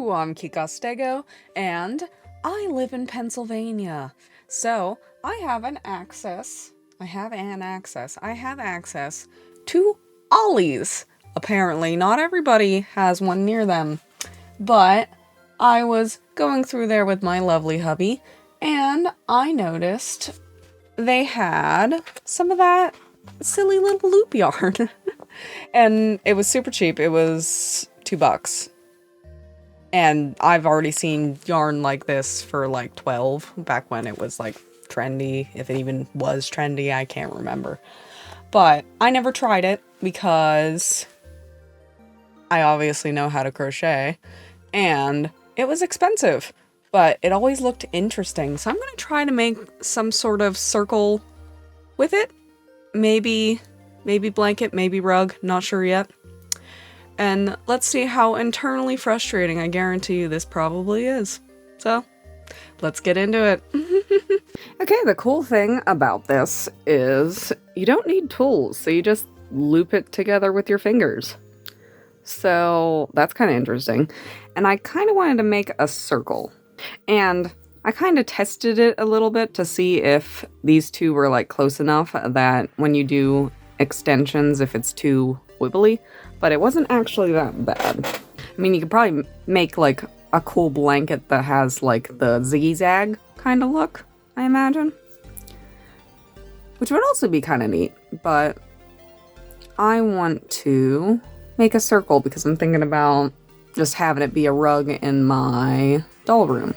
Hello, I'm Kostego, and I live in Pennsylvania. So I have access to Ollies. Apparently, not everybody has one near them. But I was going through there with my lovely hubby, and I noticed they had some of that silly little loop yarn. And it was super cheap. It was $2. And I've already seen yarn like this for like 12 back when it was like trendy. If it even was trendy, I can't remember. But I never tried it because I obviously know how to crochet and it was expensive, but it always looked interesting. So I'm going to try to make some sort of circle with it. Maybe blanket, maybe rug, not sure yet. And let's see how internally frustrating I guarantee you this probably is. So, let's get into it. Okay, the cool thing about this is you don't need tools, so you just loop it together with your fingers. So, that's kind of interesting. And I kind of wanted to make a circle. And I kind of tested it a little bit to see if these two were like close enough that when you do extensions, if it's too wibbly, but it wasn't actually that bad. I mean, you could probably make like a cool blanket that has like the ziggy-zag kind of look, I imagine. Which would also be kind of neat, but I want to make a circle because I'm thinking about just having it be a rug in my doll room.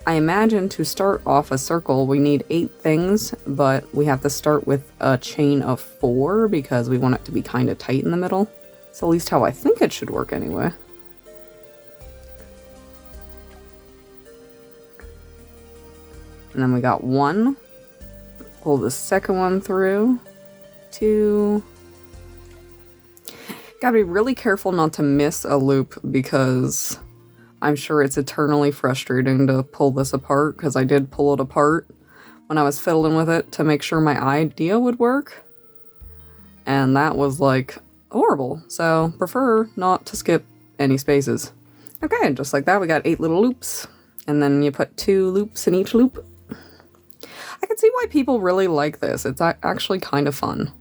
I imagine to start off a circle, we need 8 things, but we have to start with a chain of 4 because we want it to be kind of tight in the middle. It's at least how I think it should work anyway. And then we got 1. Pull the second one through. 2. Gotta be really careful not to miss a loop because I'm sure it's eternally frustrating to pull this apart because I did pull it apart when I was fiddling with it to make sure my idea would work. And that was like horrible. So prefer not to skip any spaces. Okay, just like that, we got 8 little loops. And then you put 2 loops in each loop. I can see why people really like this. It's actually kind of fun.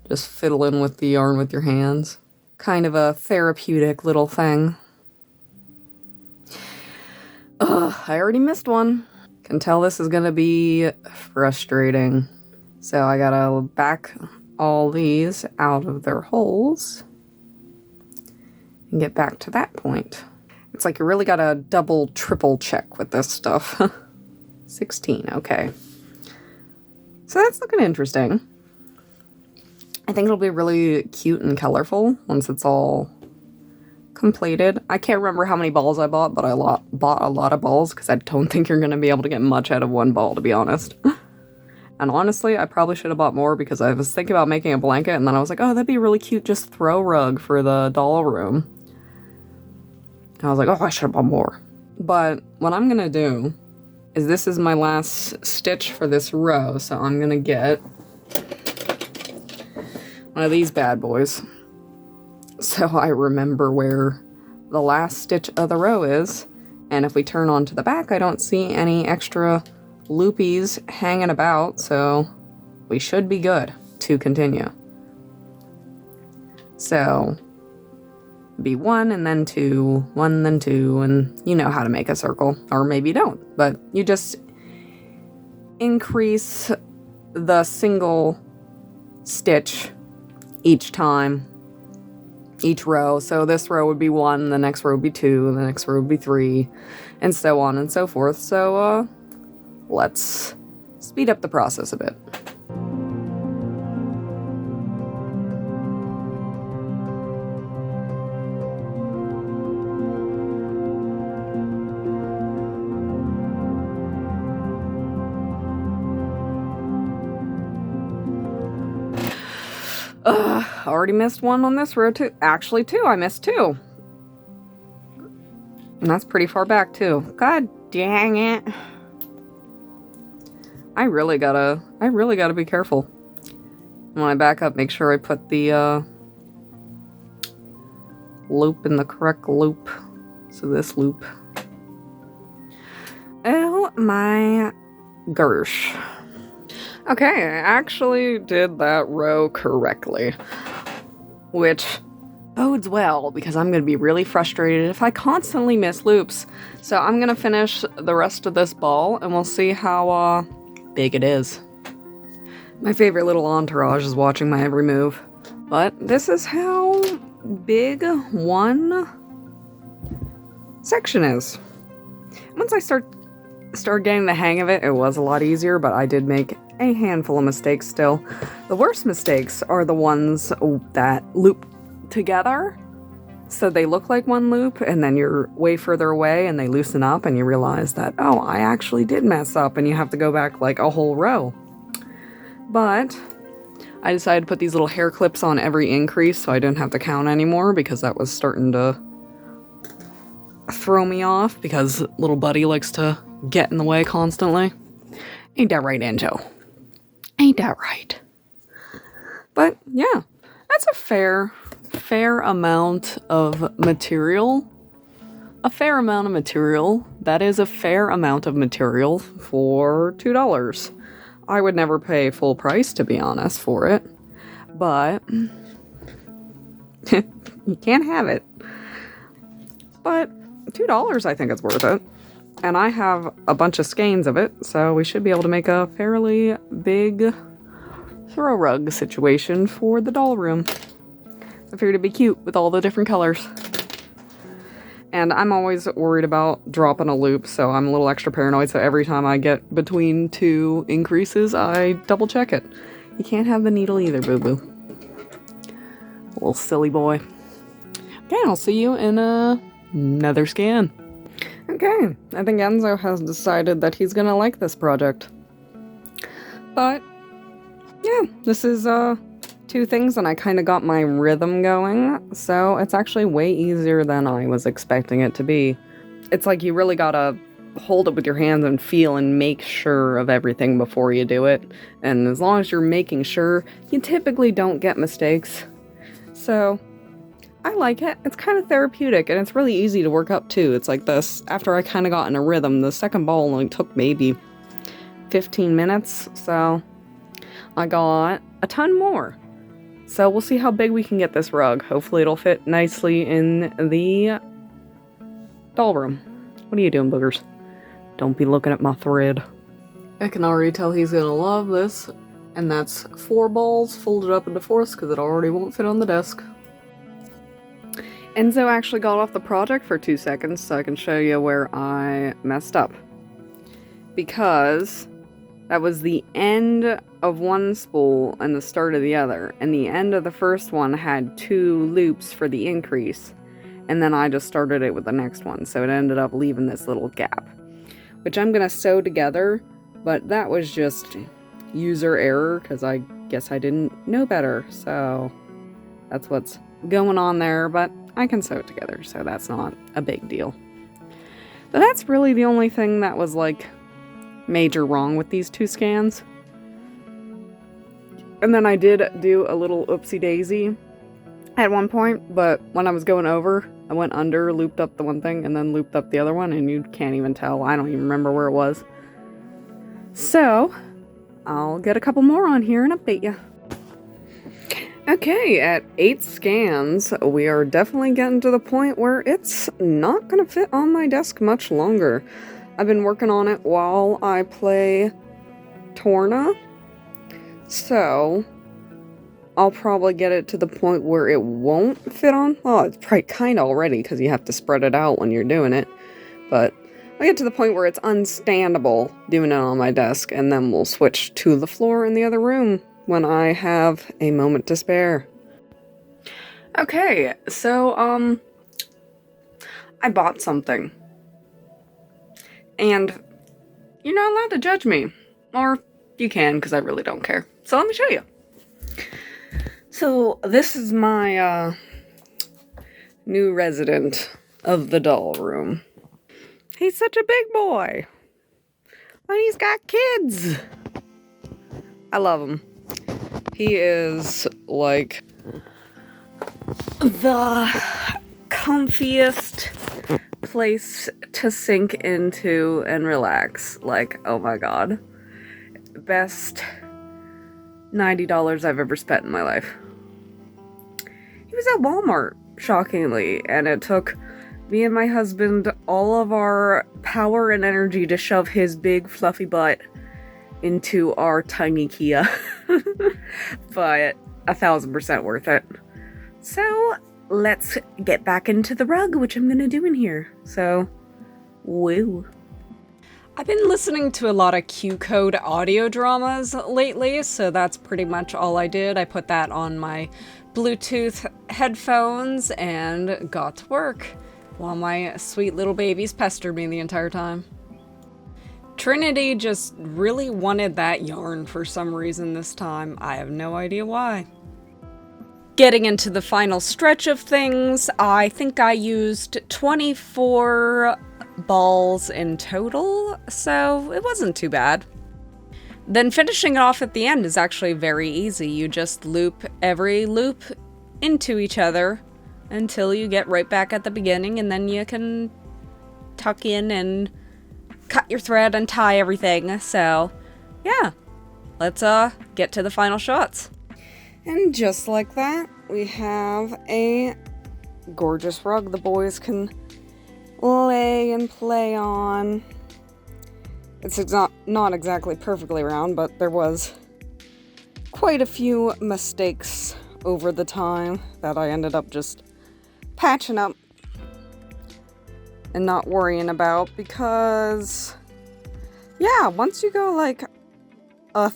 Just fiddling with the yarn with your hands. Kind of a therapeutic little thing. I already missed one. Can tell this is gonna be frustrating. So I gotta back all these out of their holes and get back to that point. It's like you really gotta double, triple check with this stuff. 16, okay. So that's looking interesting. I think it'll be really cute and colorful once it's all completed. I can't remember how many balls I bought, but I bought a lot of balls because I don't think you're going to be able to get much out of one ball, to be honest. And honestly, I probably should have bought more because I was thinking about making a blanket and then I was like, oh, that'd be really cute just throw rug for the doll room. And I was like, oh, I should have bought more. But what I'm going to do is this is my last stitch for this row, so I'm going to get one of these bad boys. So I remember where the last stitch of the row is. And if we turn onto the back, I don't see any extra loopies hanging about. So we should be good to continue. So be 1 and then 2, 1 then 2, and you know how to make a circle. Or maybe you don't, but you just increase the single stitch each time. Each row. So this row would be 1, the next row would be 2, the next row would be 3, and so on and so forth. So, let's speed up the process a bit. Already missed one on this row too. Actually, 2. I missed 2. And that's pretty far back too. God dang it. I really gotta be careful. When I back up, make sure I put the loop in the correct loop So this loop. Oh my gosh. Okay, I actually did that row correctly, which bodes well because I'm going to be really frustrated if I constantly miss loops. So I'm going to finish the rest of this ball and we'll see how big it is. My favorite little entourage is watching my every move, but this is how big one section is. Once I start getting the hang of it, it was a lot easier, but I did make a handful of mistakes still. The worst mistakes are the ones that loop together so they look like one loop, and then you're way further away and they loosen up and you realize that, oh, I actually did mess up, and you have to go back like a whole row. But I decided to put these little hair clips on every increase so I didn't have to count anymore, because that was starting to throw me off because little buddy likes to get in the way constantly. Ain't that right, Anjo? Ain't that right? But yeah, that's a fair amount of material. A fair amount of material. That is a fair amount of material for $2. I would never pay full price, to be honest, for it. But you can't have it. But $2, I think it's worth it. And I have a bunch of skeins of it, so we should be able to make a fairly big throw rug situation for the doll room. I figured it'd be cute with all the different colors. And I'm always worried about dropping a loop, so I'm a little extra paranoid, so every time I get between two increases, I double check it. You can't have the needle either, boo-boo. Little silly boy. Okay, I'll see you in another scan. Okay, I think Enzo has decided that he's gonna like this project. But, yeah, this is two things, and I kind of got my rhythm going, so it's actually way easier than I was expecting it to be. It's like you really gotta hold it with your hands and feel and make sure of everything before you do it, and as long as you're making sure, you typically don't get mistakes. So I like it. It's kind of therapeutic, and it's really easy to work up too. It's like this, after I kind of got in a rhythm, the second ball only took maybe 15 minutes, so I got a ton more. So we'll see how big we can get this rug. Hopefully it'll fit nicely in the doll room. What are you doing, boogers? Don't be looking at my thread. I can already tell he's gonna love this, and that's 4 balls folded up into fourths because it already won't fit on the desk. Enzo actually got off the project for 2 seconds so I can show you where I messed up. Because that was the end of one spool and the start of the other. And the end of the first one had 2 loops for the increase. And then I just started it with the next one. So it ended up leaving this little gap, which I'm going to sew together. But that was just user error because I guess I didn't know better. So that's what's going on there. But I can sew it together, so that's not a big deal. But that's really the only thing that was like major wrong with these 2 scans. And then I did do a little oopsie daisy at one point, but when I was going over, I went under, looped up the one thing, and then looped up the other one, and you can't even tell. I don't even remember where it was. So I'll get a couple more on here and update you. Okay, at 8 scans, we are definitely getting to the point where it's not going to fit on my desk much longer. I've been working on it while I play Torna, so I'll probably get it to the point where it won't fit on. Well, it's probably kind of already because you have to spread it out when you're doing it, but I'll get to the point where it's unstandable doing it on my desk, and then we'll switch to the floor in the other room when I have a moment to spare. Okay, so, I bought something. And you're not allowed to judge me. Or you can, because I really don't care. So let me show you. So, this is my, new resident of the doll room. He's such a big boy. And he's got kids. I love him. He is, like, the comfiest place to sink into and relax. Like, oh my god. Best $90 I've ever spent in my life. He was at Walmart, shockingly, and it took me and my husband all of our power and energy to shove his big fluffy butt into our tiny Kia. But 1000% worth it. So let's get back into the rug, which I'm gonna do in here. So, woo. I've been listening to a lot of Q-Code audio dramas lately, so that's pretty much all I did. I put that on my Bluetooth headphones and got to work while my sweet little babies pestered me the entire time. Trinity just really wanted that yarn for some reason this time. I have no idea why. Getting into the final stretch of things, I think I used 24 balls in total, so it wasn't too bad. Then finishing it off at the end is actually very easy. You just loop every loop into each other until you get right back at the beginning, and then you can tuck in and cut your thread and tie everything. So yeah, let's get to the final shots. And just like that, we have a gorgeous rug the boys can lay and play on. It's not exactly perfectly round, but there was quite a few mistakes over the time that I ended up just patching up and not worrying about, because yeah, once you go like a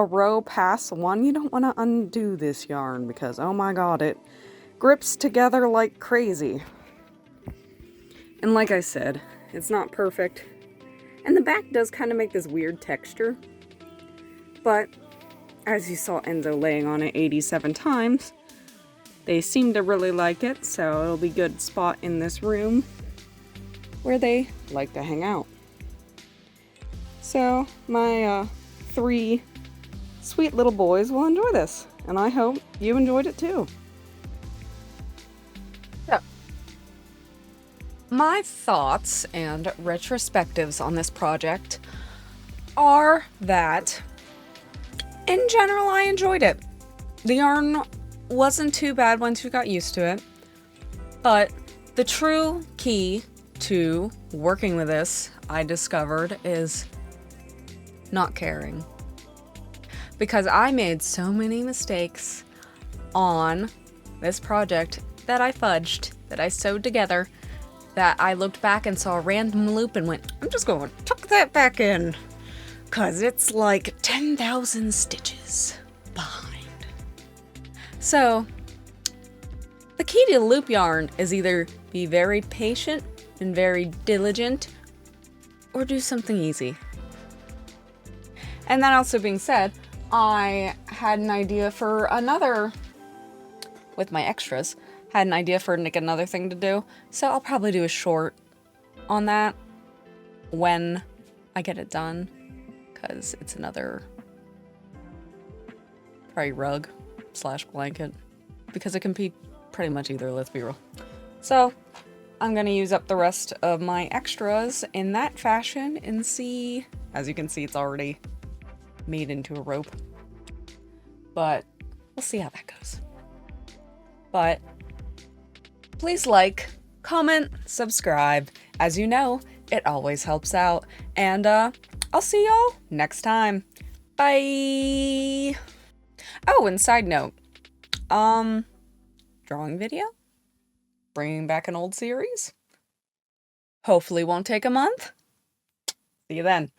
row past one, you don't want to undo this yarn, because oh my god, it grips together like crazy. And like I said, it's not perfect. And the back does kind of make this weird texture. But as you saw Enzo laying on it 87 times, they seem to really like it, so it'll be a good spot in this room where they like to hang out. So my 3 sweet little boys will enjoy this, and I hope you enjoyed it too. So, my thoughts and retrospectives on this project are that, in general, I enjoyed it. The yarn wasn't too bad once you got used to it, but the true key to working with this, I discovered, is not caring. Because I made so many mistakes on this project that I fudged, that I sewed together, that I looked back and saw a random loop and went, I'm just going to tuck that back in, because it's like 10,000 stitches behind. So, the key to loop yarn is either be very patient and very diligent, or do something easy. And that also being said, I had an idea for with my extras, had an idea for like another thing to do, so I'll probably do a short on that when I get it done, because it's another probably rug / blanket, because it can be pretty much either, let's be real. So I'm gonna use up the rest of my extras in that fashion and see, as you can see, it's already made into a rope, but we'll see how that goes. But please like, comment, subscribe. As you know, it always helps out, and I'll see y'all next time. Bye. Oh, and side note, drawing video, bringing back an old series, hopefully won't take a month. See you then.